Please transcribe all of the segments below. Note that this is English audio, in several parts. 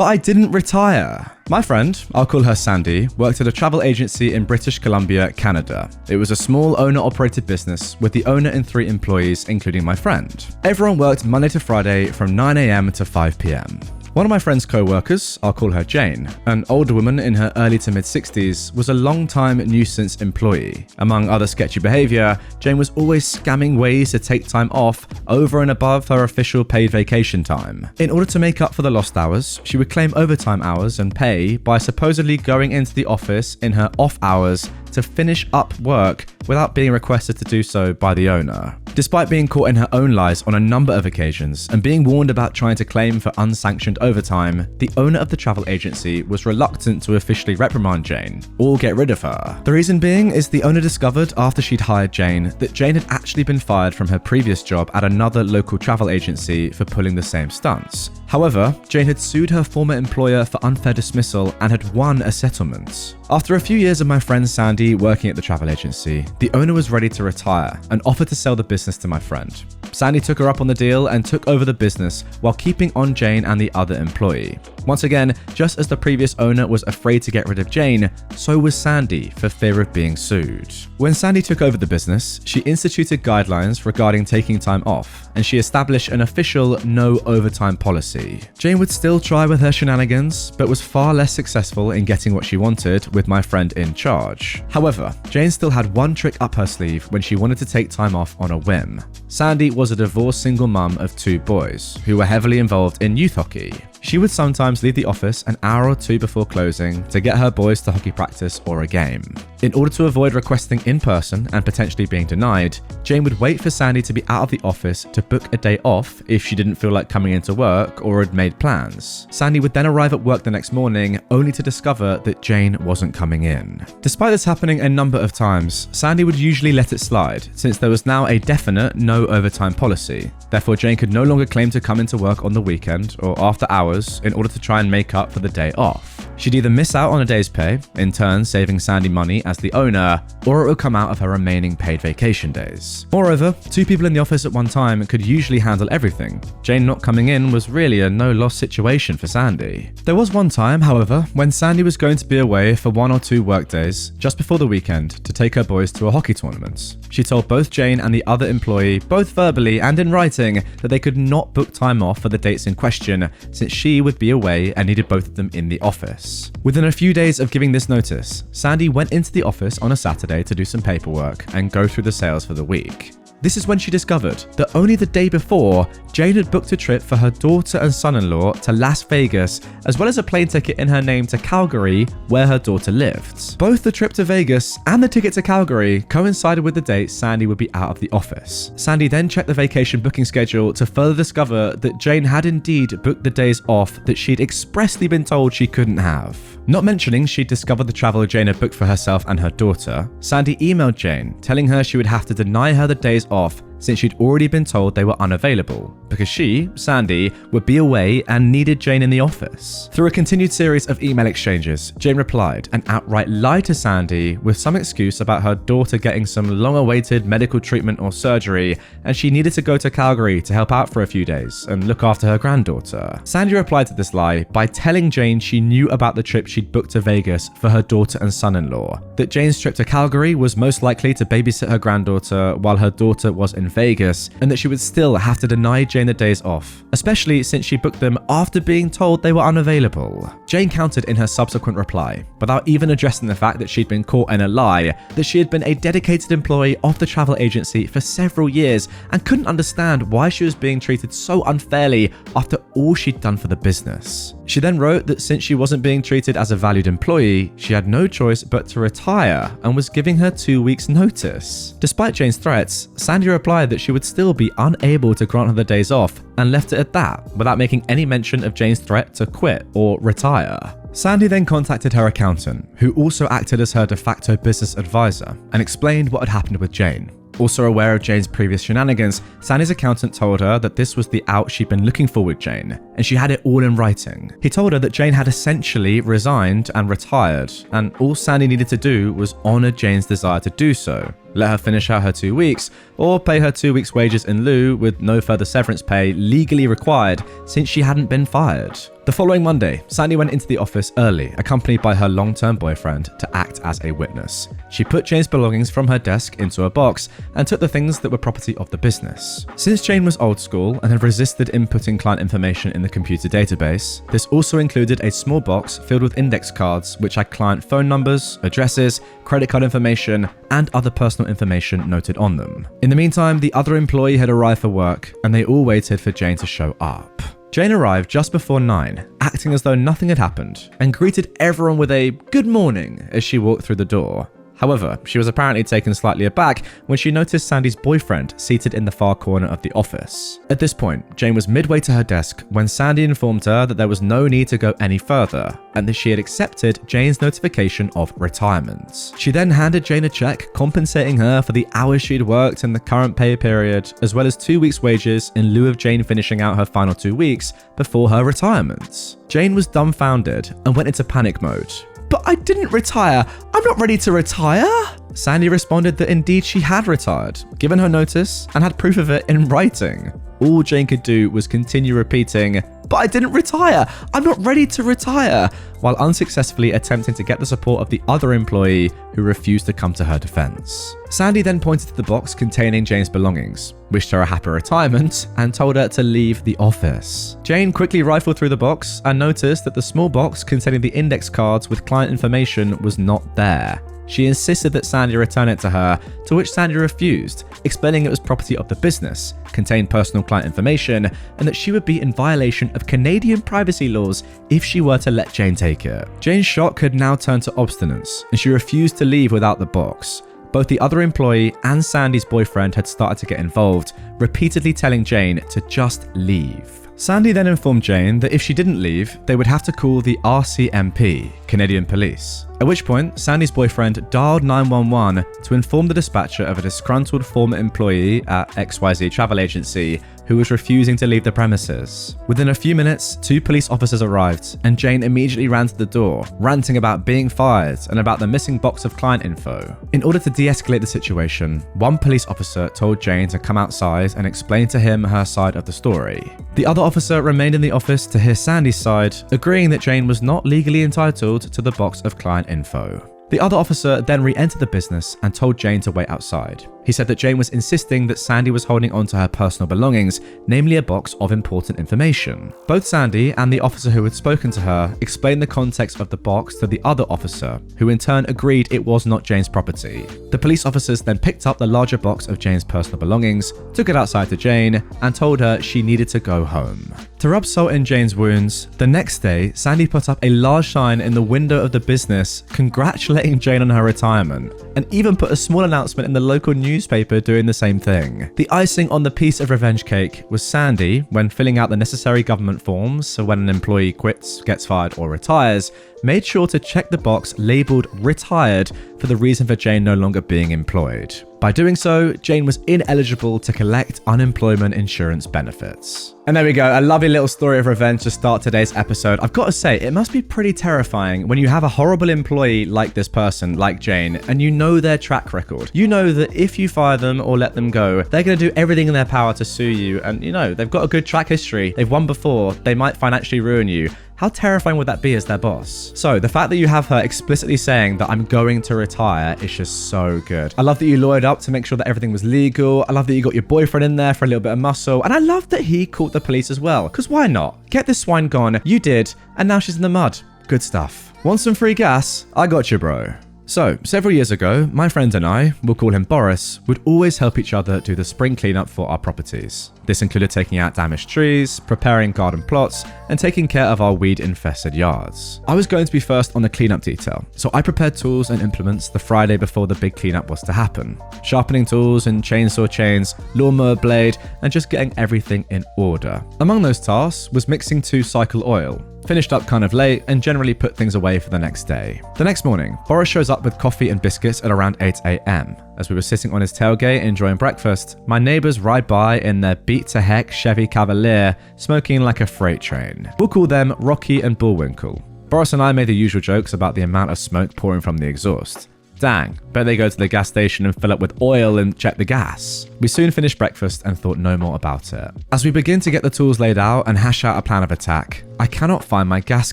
But I didn't retire. My friend, I'll call her Sandy, worked at a travel agency in British Columbia, Canada. It was a small owner-operated business with the owner and 3 employees, including my friend. Everyone worked Monday to Friday from 9 a.m. to 5 p.m. One of my friend's co-workers, I'll call her Jane, an older woman in her early to mid-60s, was a long-time nuisance employee. Among other sketchy behavior, Jane was always scamming ways to take time off over and above her official paid vacation time. In order to make up for the lost hours, she would claim overtime hours and pay by supposedly going into the office in her off hours to finish up work without being requested to do so by the owner. Despite being caught in her own lies on a number of occasions and being warned about trying to claim for unsanctioned overtime, the owner of the travel agency was reluctant to officially reprimand Jane or get rid of her. The reason being is the owner discovered after she'd hired Jane that Jane had actually been fired from her previous job at another local travel agency for pulling the same stunts. However, Jane had sued her former employer for unfair dismissal and had won a settlement. After a few years of my friend Sandy working at the travel agency, the owner was ready to retire and offered to sell the business to my friend. Sandy took her up on the deal and took over the business while keeping on Jane and the other employee. Once again, just as the previous owner was afraid to get rid of Jane, so was Sandy for fear of being sued. When Sandy took over the business, she instituted guidelines regarding taking time off, and she established an official no overtime policy. Jane would still try with her shenanigans, but was far less successful in getting what she wanted with my friend in charge. However, Jane still had one trick up her sleeve when she wanted to take time off on a whim. Sandy was a divorced single mum of 2 boys who were heavily involved in youth hockey. She would sometimes leave the office an hour or 2 before closing to get her boys to hockey practice or a game. In order to avoid requesting in person and potentially being denied, Jane would wait for Sandy to be out of the office to book a day off if she didn't feel like coming into work or had made plans. Sandy would then arrive at work the next morning only to discover that Jane wasn't coming in. Despite this happening a number of times, Sandy would usually let it slide since there was now a definite no overtime policy. Therefore, Jane could no longer claim to come into work on the weekend or after hours in order to try and make up for the day off. She'd either miss out on a day's pay, in turn saving Sandy money as the owner, or it would come out of her remaining paid vacation days. Moreover, 2 people in the office at one time could usually handle everything. Jane not coming in was really a no-loss situation for Sandy. There was one time, however, when Sandy was going to be away for 1 or 2 work days just before the weekend to take her boys to a hockey tournament. She told both Jane and the other employee, both verbally and in writing, that they could not book time off for the dates in question since she would be away and needed both of them in the office. Within a few days of giving this notice, Sandy went into the office on a Saturday to do some paperwork and go through the sales for the week. This is when she discovered that only the day before, Jane had booked a trip for her daughter and son-in-law to Las Vegas, as well as a plane ticket in her name to Calgary, where her daughter lived. Both the trip to Vegas and the ticket to Calgary coincided with the date Sandy would be out of the office. Sandy then checked the vacation booking schedule to further discover that Jane had indeed booked the days off that she'd expressly been told she couldn't have. Not mentioning she'd discovered the travel Jane had booked for herself and her daughter, Sandy emailed Jane, telling her she would have to deny her the days off since she'd already been told they were unavailable, because she, Sandy, would be away and needed Jane in the office. Through a continued series of email exchanges, Jane replied and outright lied to Sandy with some excuse about her daughter getting some long-awaited medical treatment or surgery, and she needed to go to Calgary to help out for a few days and look after her granddaughter. Sandy replied to this lie by telling Jane she knew about the trip she'd booked to Vegas for her daughter and son-in-law, that Jane's trip to Calgary was most likely to babysit her granddaughter while her daughter was in Vegas, and that she would still have to deny Jane the days off, especially since she booked them after being told they were unavailable. Jane countered in her subsequent reply, without even addressing the fact that she'd been caught in a lie, that she had been a dedicated employee of the travel agency for several years and couldn't understand why she was being treated so unfairly after all she'd done for the business. She then wrote that since she wasn't being treated as a valued employee, she had no choice but to retire and was giving her 2 weeks' notice. Despite Jane's threats, Sandy replied that she would still be unable to grant her the days off and left it at that, without making any mention of Jane's threat to quit or retire. Sandy then contacted her accountant, who also acted as her de facto business advisor, and explained what had happened with Jane. Also aware of Jane's previous shenanigans, Sandy's accountant told her that this was the out she'd been looking for with Jane, and she had it all in writing. He told her that Jane had essentially resigned and retired, and all Sandy needed to do was honor Jane's desire to do so. Let her finish out her 2 weeks, or pay her 2 weeks' wages in lieu with no further severance pay legally required since she hadn't been fired. The following Monday, Sandy went into the office early, accompanied by her long-term boyfriend, to act as a witness. She put Jane's belongings from her desk into a box and took the things that were property of the business. Since Jane was old school and had resisted inputting client information in the computer database, this also included a small box filled with index cards which had client phone numbers, addresses, credit card information, and other personal information noted on them. In the meantime, the other employee had arrived for work, and they all waited for Jane to show up. Jane arrived just before 9, acting as though nothing had happened, and greeted everyone with a "good morning" as she walked through the door. However, she was apparently taken slightly aback when she noticed Sandy's boyfriend seated in the far corner of the office. At this point, Jane was midway to her desk when Sandy informed her that there was no need to go any further, and that she had accepted Jane's notification of retirement. She then handed Jane a check compensating her for the hours she'd worked in the current pay period, as well as 2 weeks' wages in lieu of Jane finishing out her final 2 weeks before her retirement. Jane was dumbfounded and went into panic mode. "But I didn't retire. I'm not ready to retire." Sandy responded that indeed she had retired, given her notice, and had proof of it in writing. All Jane could do was continue repeating, "But I didn't retire. I'm not ready to retire," while unsuccessfully attempting to get the support of the other employee who refused to come to her defense. Sandy then pointed to the box containing Jane's belongings, wished her a happy retirement, and told her to leave the office. Jane quickly rifled through the box and noticed that the small box containing the index cards with client information was not there. She insisted that Sandy return it to her, to which Sandy refused, explaining it was property of the business, contained personal client information, and that she would be in violation of Canadian privacy laws if she were to let Jane take it. Jane's shock had now turned to obstinance, and she refused to leave without the box. Both the other employee and Sandy's boyfriend had started to get involved, repeatedly telling Jane to just leave. Sandy then informed Jane that if she didn't leave, they would have to call the RCMP, Canadian Police. At which point, Sandy's boyfriend dialed 911 to inform the dispatcher of a disgruntled former employee at XYZ travel agency who was refusing to leave the premises. Within a few minutes, 2 police officers arrived, and Jane immediately ran to the door, ranting about being fired and about the missing box of client info. In order to de-escalate the situation, one police officer told Jane to come outside and explain to him her side of the story. The other officer remained in the office to hear Sandy's side, agreeing that Jane was not legally entitled to the box of client info. The other officer then re-entered the business and told Jane to wait outside. He said that Jane was insisting that Sandy was holding onto her personal belongings, namely a box of important information. Both Sandy and the officer who had spoken to her explained the context of the box to the other officer, who in turn agreed it was not Jane's property. The police officers then picked up the larger box of Jane's personal belongings, took it outside to Jane, and told her she needed to go home. To rub salt in Jane's wounds, the next day, Sandy put up a large sign in the window of the business congratulating Jane on her retirement, and even put a small announcement in the local newspaper doing the same thing. The icing on the piece of revenge cake was Sandy, when filling out the necessary government forms, so when an employee quits, gets fired, or retires, made sure to check the box labelled retired for the reason for Jane no longer being employed. By doing so, Jane was ineligible to collect unemployment insurance benefits. And there we go, a lovely little story of revenge to start today's episode. I've got to say, it must be pretty terrifying when you have a horrible employee like this person, like Jane, and you know their track record. You know that if you fire them or let them go, they're going to do everything in their power to sue you, and you know, they've got a good track history. They've won before, they might financially ruin you. How terrifying would that be as their boss? So the fact that you have her explicitly saying that I'm going to retire is just so good. I love that you lawyered up to make sure that everything was legal. I love that you got your boyfriend in there for a little bit of muscle. And I love that he called the police as well. Because why not? Get this swine gone. You did. And now she's in the mud. Good stuff. Want some free gas? I got you, bro. So, several years ago, my friend and I, we'll call him Boris, would always help each other do the spring cleanup for our properties. This included taking out damaged trees, preparing garden plots, and taking care of our weed-infested yards. I was going to be first on the cleanup detail, so I prepared tools and implements the Friday before the big cleanup was to happen. Sharpening tools and chainsaw chains, lawnmower blade, and just getting everything in order. Among those tasks was mixing 2-cycle oil. Finished up kind of late and generally put things away for the next day. The next morning, Boris shows up with coffee and biscuits at around 8 a.m. As we were sitting on his tailgate enjoying breakfast, my neighbors ride by in their beat-to-heck Chevy Cavalier, smoking like a freight train. We'll call them Rocky and Bullwinkle. Boris and I made the usual jokes about the amount of smoke pouring from the exhaust. Dang, bet they go to the gas station and fill up with oil and check the gas. We soon finished breakfast and thought no more about it. As we begin to get the tools laid out and hash out a plan of attack, I cannot find my gas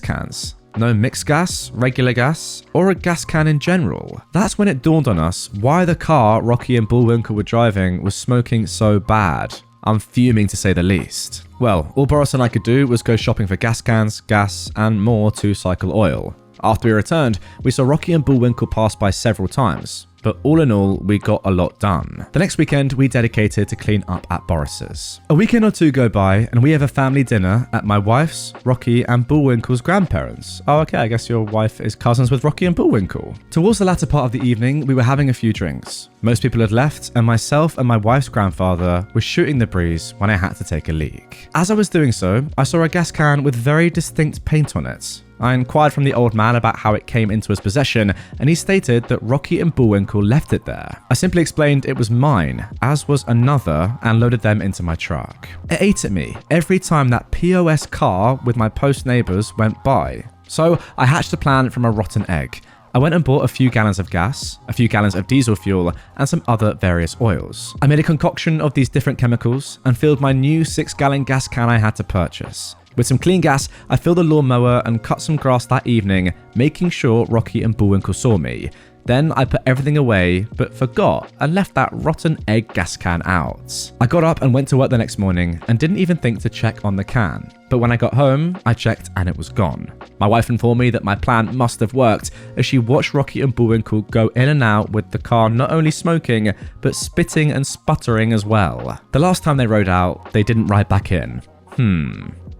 cans. No mixed gas, regular gas, or a gas can in general. That's when it dawned on us why the car Rocky and Bullwinkle were driving was smoking so bad. I'm fuming to say the least. Well, all Boris and I could do was go shopping for gas cans, gas, and more 2-cycle oil. After we returned, we saw Rocky and Bullwinkle pass by several times, but all in all, we got a lot done. The next weekend, we dedicated to clean up at Boris's. A weekend or two go by, and we have a family dinner at my wife's, Rocky, and Bullwinkle's grandparents. Oh, okay, I guess your wife is cousins with Rocky and Bullwinkle. Towards the latter part of the evening, we were having a few drinks. Most people had left, and myself and my wife's grandfather were shooting the breeze when I had to take a leak. As I was doing so, I saw a gas can with very distinct paint on it. I inquired from the old man about how it came into his possession, and he stated that Rocky and Bullwinkle left it there. I simply explained it was mine, as was another, and loaded them into my truck. It ate at me every time that POS car with my post neighbours went by. So I hatched a plan from a rotten egg. I went and bought a few gallons of gas, a few gallons of diesel fuel, and some other various oils. I made a concoction of these different chemicals and filled my new 6-gallon gas can I had to purchase. With some clean gas, I filled the lawnmower and cut some grass that evening, making sure Rocky and Bullwinkle saw me. Then I put everything away, but forgot and left that rotten egg gas can out. I got up and went to work the next morning and didn't even think to check on the can. But when I got home, I checked and it was gone. My wife informed me that my plan must have worked, as she watched Rocky and Bullwinkle go in and out with the car not only smoking, but spitting and sputtering as well. The last time they rode out, they didn't ride back in.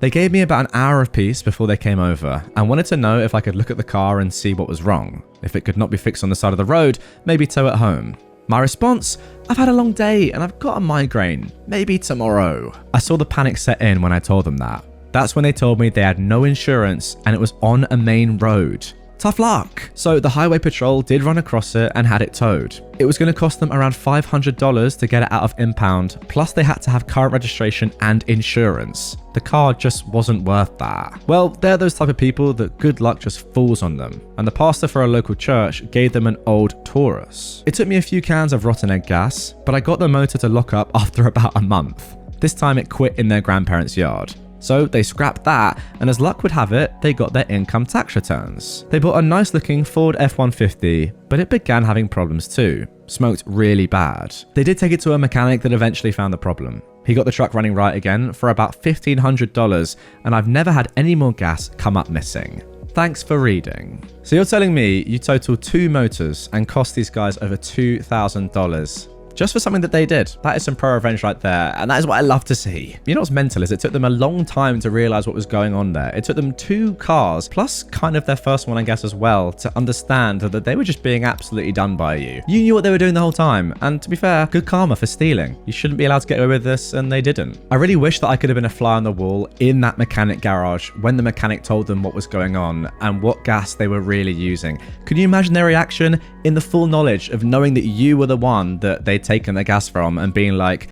They gave me about an hour of peace before they came over and wanted to know if I could look at the car and see what was wrong. If it could not be fixed on the side of the road, maybe tow it home. My response: I've had a long day and I've got a migraine. Maybe tomorrow. I saw the panic set in when I told them that. That's when they told me they had no insurance and it was on a main road. Tough luck. So the highway patrol did run across it and had it towed. It was going to cost them around $500 to get it out of impound, plus they had to have current registration and insurance. The car just wasn't worth that. Well, they're those type of people that good luck just falls on them, and the pastor for a local church gave them an old Taurus. It took me a few cans of rotten egg gas, but I got the motor to lock up after about a month. This time it quit in their grandparents' yard. So they scrapped that, and as luck would have it, they got their income tax returns. They bought a nice looking Ford F-150, but it began having problems too. Smoked really bad. They did take it to a mechanic that eventually found the problem. He got the truck running right again for about $1,500, and I've never had any more gas come up missing. Thanks for reading. So you're telling me you totaled 2 motors and cost these guys over $2,000? Just for something that they did. That is some ProRevenge right there, and that is what I love to see. You know what's mental is it took them a long time to realize what was going on there. It took them 2 cars, plus kind of their first one, I guess, as well, to understand that they were just being absolutely done by you. You knew what they were doing the whole time, and to be fair, good karma for stealing. You shouldn't be allowed to get away with this, and they didn't. I really wish that I could have been a fly on the wall in that mechanic garage when the mechanic told them what was going on and what gas they were really using. Can you imagine their reaction in the full knowledge of knowing that you were the one that they'd taken the gas from and being like,